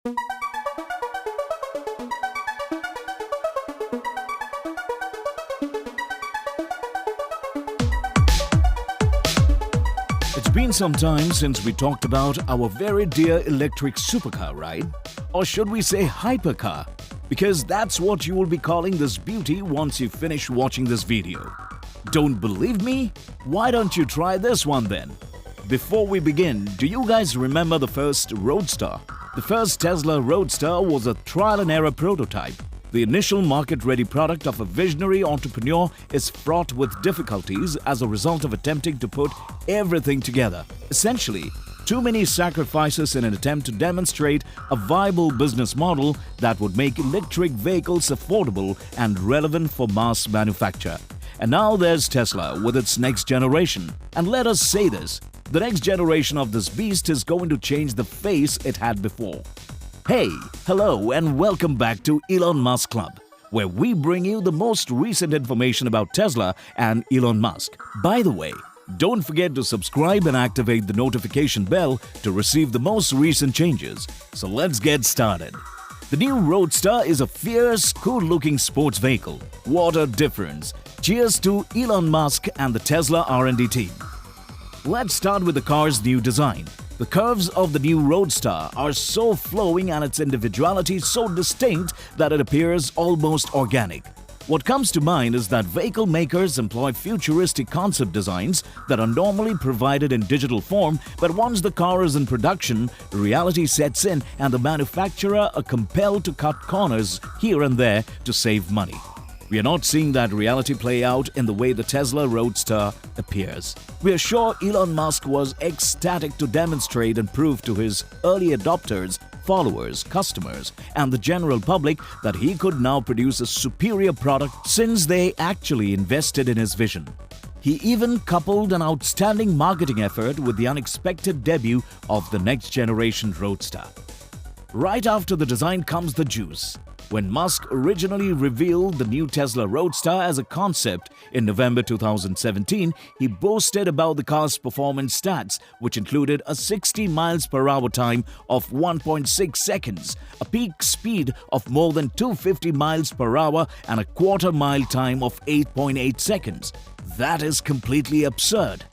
It's been some time since we talked about our very dear electric supercar, right? Or should we say hypercar? Because that's what you will be calling this beauty once you finish watching this video. Don't believe me? Why don't you try this one then? Before we begin, do you guys remember the first Roadster? The first Tesla Roadster was a trial-and-error prototype. The initial market-ready product of a visionary entrepreneur is fraught with difficulties as a result of attempting to put everything together. Essentially, too many sacrifices in an attempt to demonstrate a viable business model that would make electric vehicles affordable and relevant for mass manufacture. And now there's Tesla with its next generation. And let us say this, the next generation of this beast is going to change the face it had before. Hey, hello and welcome back to Elon Musk Club, where we bring you the most recent information about Tesla and Elon Musk. By the way, don't forget to subscribe and activate the notification bell to receive the most recent changes. So let's get started. The new Roadster is a fierce, cool-looking sports vehicle. What a difference! Cheers to Elon Musk and the Tesla R&D team. Let's start with the car's new design. The curves of the new Roadster are so flowing and its individuality so distinct that it appears almost organic. What comes to mind is that vehicle makers employ futuristic concept designs that are normally provided in digital form, but once the car is in production, reality sets in and the manufacturer are compelled to cut corners here and there to save money. We are not seeing that reality play out in the way the Tesla Roadster appears. We are sure Elon Musk was ecstatic to demonstrate and prove to his early adopters, followers, customers, and the general public that he could now produce a superior product since they actually invested in his vision. He even coupled an outstanding marketing effort with the unexpected debut of the next generation Roadster. Right after the design comes the juice. When Musk originally revealed the new Tesla Roadster as a concept in November 2017, he boasted about the car's performance stats, which included a 60 miles per hour time of 1.6 seconds, a peak speed of more than 250 miles per hour, and a quarter-mile time of 8.8 seconds. That is completely absurd.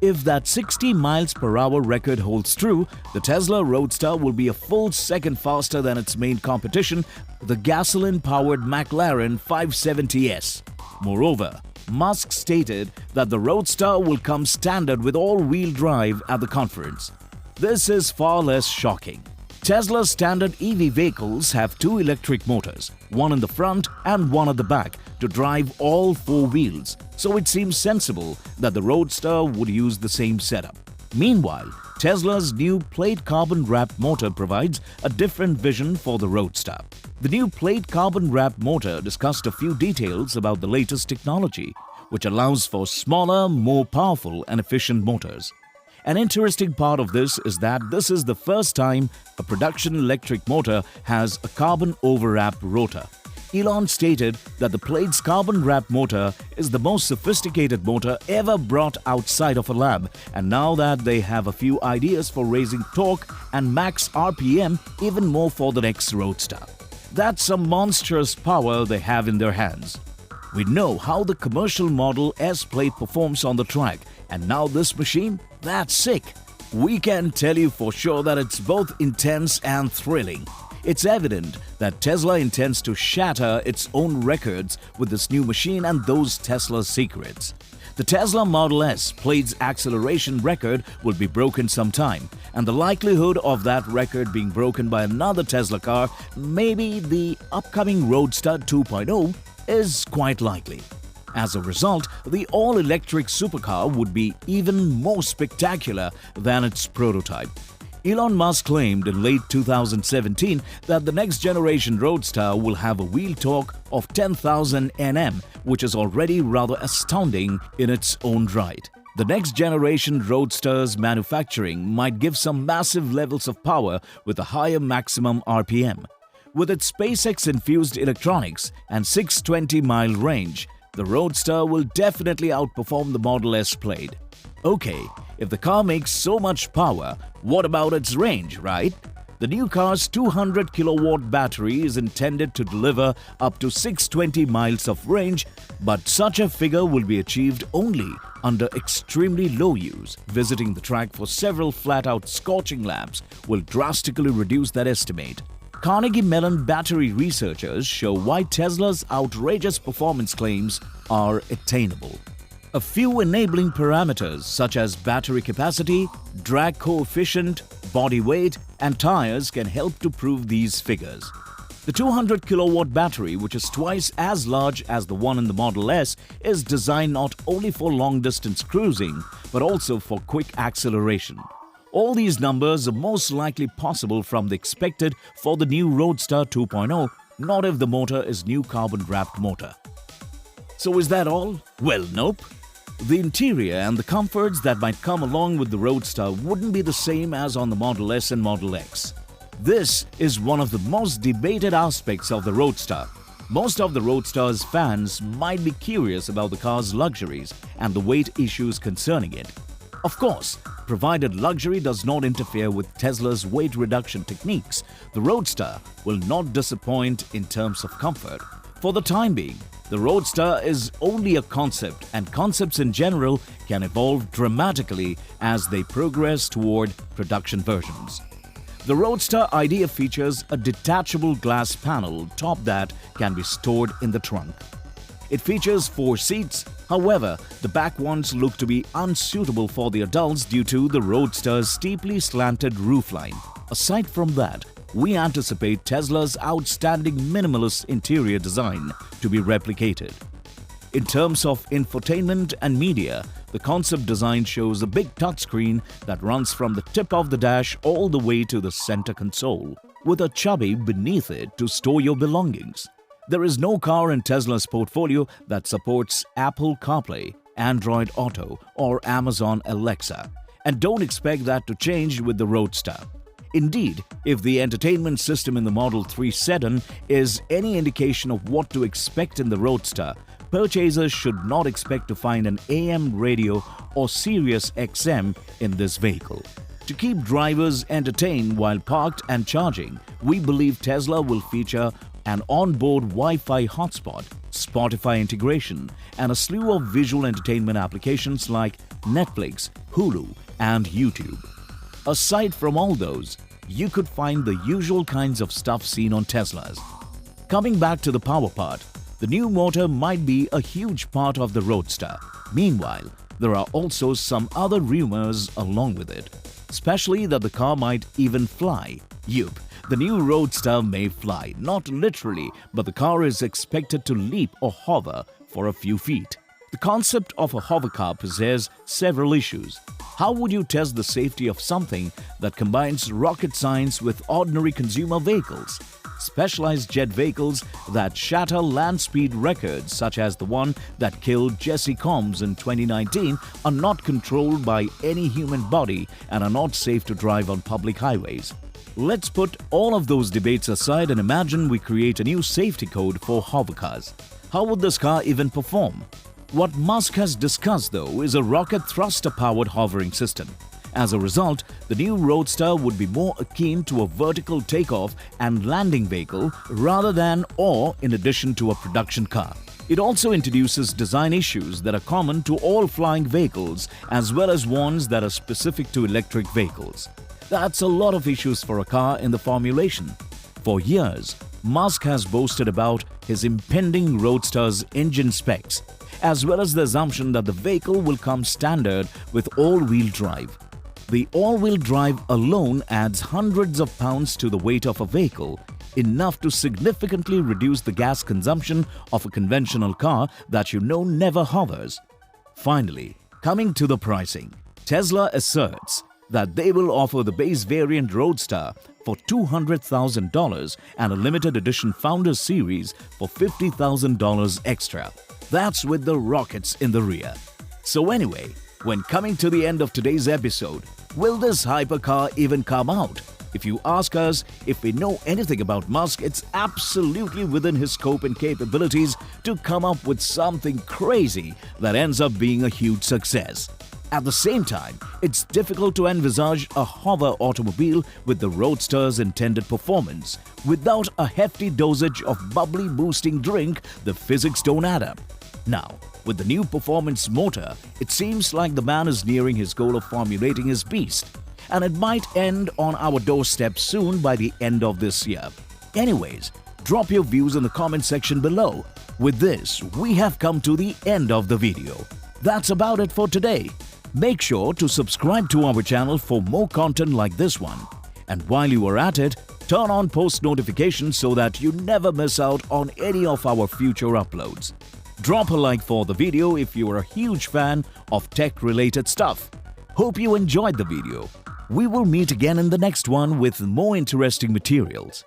If that 60 miles per hour record holds true, the Tesla Roadster will be a full second faster than its main competition, the gasoline-powered McLaren 570S. Moreover, Musk stated that the Roadster will come standard with all-wheel drive at the conference. This is far less shocking. Tesla's standard EV vehicles have two electric motors, one in the front and one at the back, to drive all four wheels, so it seems sensible that the Roadster would use the same setup. Meanwhile, Tesla's new plate carbon-wrapped motor provides a different vision for the Roadster. The new plate carbon-wrapped motor discussed a few details about the latest technology, which allows for smaller, more powerful and efficient motors. An interesting part of this is that this is the first time a production electric motor has a carbon overwrapped rotor. Elon stated that the plate's carbon-wrapped motor is the most sophisticated motor ever brought outside of a lab, and now that they have a few ideas for raising torque and max RPM even more for the next Roadster. That's some monstrous power they have in their hands. We know how the commercial Model S plate performs on the track, and now this machine? That's sick. We can tell you for sure that it's both intense and thrilling. It's evident that Tesla intends to shatter its own records with this new machine and those Tesla secrets. The Tesla Model S plate's acceleration record will be broken sometime, and the likelihood of that record being broken by another Tesla car, maybe the upcoming Roadster 2.0, is quite likely. As a result, the all-electric supercar would be even more spectacular than its prototype. Elon Musk claimed in late 2017 that the next generation Roadster will have a wheel torque of 10,000 Nm, which is already rather astounding in its own right. The next generation Roadster's manufacturing might give some massive levels of power with a higher maximum RPM. With its SpaceX-infused electronics and 620-mile range, the Roadster will definitely outperform the Model S plate. Okay, if the car makes so much power, what about its range, right? The new car's 200 kilowatt battery is intended to deliver up to 620 miles of range, but such a figure will be achieved only under extremely low use. Visiting the track for several flat-out scorching laps will drastically reduce that estimate. Carnegie Mellon battery researchers show why Tesla's outrageous performance claims are attainable. A few enabling parameters such as battery capacity, drag coefficient, body weight, and tires can help to prove these figures. The 200 kilowatt battery, which is twice as large as the one in the Model S, is designed not only for long-distance cruising but also for quick acceleration. All these numbers are most likely possible from the expected for the new Roadster 2.0, not if the motor is new carbon-wrapped motor. So is that all? Well, nope. The interior and the comforts that might come along with the Roadster wouldn't be the same as on the Model S and Model X. This is one of the most debated aspects of the Roadster. Most of the Roadster's fans might be curious about the car's luxuries and the weight issues concerning it. Of course, provided luxury does not interfere with Tesla's weight reduction techniques, the Roadster will not disappoint in terms of comfort. For the time being, the Roadster is only a concept, and concepts in general can evolve dramatically as they progress toward production versions. The Roadster idea features a detachable glass panel top that can be stored in the trunk. It features 4 seats, however, the back ones look to be unsuitable for the adults due to the Roadster's steeply slanted roofline. Aside from that, we anticipate Tesla's outstanding minimalist interior design to be replicated. In terms of infotainment and media, the concept design shows a big touchscreen that runs from the tip of the dash all the way to the center console, with a chubby beneath it to store your belongings. There is no car in Tesla's portfolio that supports Apple CarPlay, Android Auto, or Amazon Alexa, and don't expect that to change with the Roadster. Indeed, if the entertainment system in the Model 3 sedan is any indication of what to expect in the Roadster, purchasers should not expect to find an AM radio or Sirius XM in this vehicle. To keep drivers entertained while parked and charging, we believe Tesla will feature an onboard Wi-Fi hotspot, Spotify integration, and a slew of visual entertainment applications like Netflix, Hulu, and YouTube. Aside from all those, you could find the usual kinds of stuff seen on Teslas. Coming back to the power part, the new motor might be a huge part of the Roadster. Meanwhile, there are also some other rumors along with it, especially that the car might even fly. Yup, the new Roadster may fly, not literally, but the car is expected to leap or hover for a few feet. The concept of a hover car possesses several issues. How would you test the safety of something that combines rocket science with ordinary consumer vehicles? Specialized jet vehicles that shatter land speed records, such as the one that killed Jesse Combs in 2019, are not controlled by any human body and are not safe to drive on public highways. Let's put all of those debates aside and imagine we create a new safety code for hovercars. How would this car even perform? What Musk has discussed, though, is a rocket thruster-powered hovering system. As a result, the new Roadster would be more akin to a vertical takeoff and landing vehicle rather than or in addition to a production car. It also introduces design issues that are common to all flying vehicles as well as ones that are specific to electric vehicles. That's a lot of issues for a car in the formulation. For years, Musk has boasted about his impending Roadster's engine specs, as well as the assumption that the vehicle will come standard with all-wheel drive. The all-wheel drive alone adds hundreds of pounds to the weight of a vehicle, enough to significantly reduce the gas consumption of a conventional car that never hovers. Finally, coming to the pricing, Tesla asserts that they will offer the base variant Roadster for $200,000 and a limited edition Founders Series for $50,000 extra. That's with the rockets in the rear. So anyway, when coming to the end of today's episode, will this hypercar even come out? If you ask us if we know anything about Musk, it's absolutely within his scope and capabilities to come up with something crazy that ends up being a huge success. At the same time, it's difficult to envisage a hover automobile with the Roadster's intended performance. Without a hefty dosage of bubbly boosting drink, the physics don't add up. Now, with the new performance motor, it seems like the man is nearing his goal of formulating his beast, and it might end on our doorstep soon by the end of this year. Anyways, drop your views in the comment section below. With this, we have come to the end of the video. That's about it for today. Make sure to subscribe to our channel for more content like this one. And while you are at it, turn on post notifications so that you never miss out on any of our future uploads. Drop a like for the video if you are a huge fan of tech-related stuff. Hope you enjoyed the video. We will meet again in the next one with more interesting materials.